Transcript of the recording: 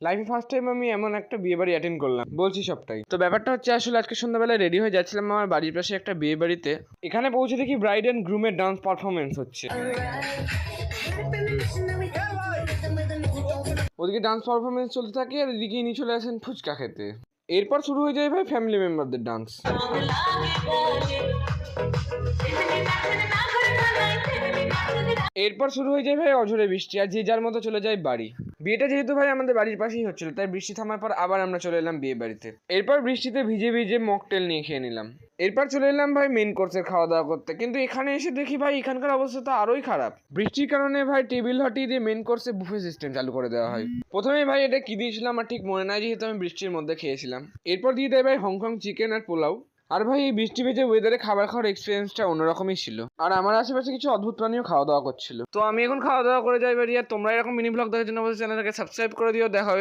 লাইফে first time আমি এমন একটা বিয়ে বাড়ি অ্যাটেন্ড করলাম, বলছি সবটাই। তো ব্যাপারটা হচ্ছে আসলে আজকে সন্ধ্যাবেলায় রেডি হয়ে যাচ্ছিলাম আমার বাড়ির পাশে একটা বিয়ে বাড়িতে। এখানে পৌঁছে দেখি ব্রাইড অ্যান্ড গ্রুমের ডান্স পারফরমেন্স হচ্ছে। ওদিকে ডান্স পারফরমেন্স চলতে থাকে আর এদিকে ইনি চলে আসেন ফুচকা খেতে। এরপর শুরু হয়ে যায় ভাই ফ্যামিলি মেম্বারদের ডান্স। এরপর শুরু হয়ে যায় ভাই অঝরে বৃষ্টি, আর যে যার মতো চলে যায় বাড়ি। বিয়েটা যেহেতু ভাই আমাদের বাড়ির পাশেই হচ্ছিল, তাই বৃষ্টি থামার পর আবার আমরা চলে এলাম বিয়ে বাড়িতে। এরপর বৃষ্টিতে ভিজে ভিজে মকটেল নিয়ে খেয়ে নিলাম। এরপর চলে এলাম ভাই মেন কোর্সের খাওয়া দাওয়া করতে, কিন্তু এখানে এসে দেখি ভাই এখানকার অবস্থা তো আরোই খারাপ। বৃষ্টির কারণে ভাই টেবিল হটিয়ে দিয়ে মেন কোর্সে বুফে সিস্টেম চালু করে দেওয়া হয়। প্রথমে ভাই এটা কি দিয়েছিলাম আর ঠিক মনে নাই, যেহেতু আমি বৃষ্টির মধ্যে খেয়েছিলাম। এরপর দিয়ে দেয় ভাই হংকং চিকেন আর পোলাও। আর ভাই এই বৃষ্টি ভেজে ওয়েদারে খাবার খাওয়ার এক্সপিরিয়েন্সটা অন্যরকমই ছিল। আর আমার আশেপাশে কিছু অদ্ভুত প্রাণীও খাওয়া দাওয়া করছিল। তো আমি এখন খাওয়া দাওয়া করে যাই বাড়ি। আর তোমরা এরকম মিনি ব্লগ দেখার জন্য অবশ্যই চ্যানেলটাকে সাবস্ক্রাইব করে দিও। দেখা হবে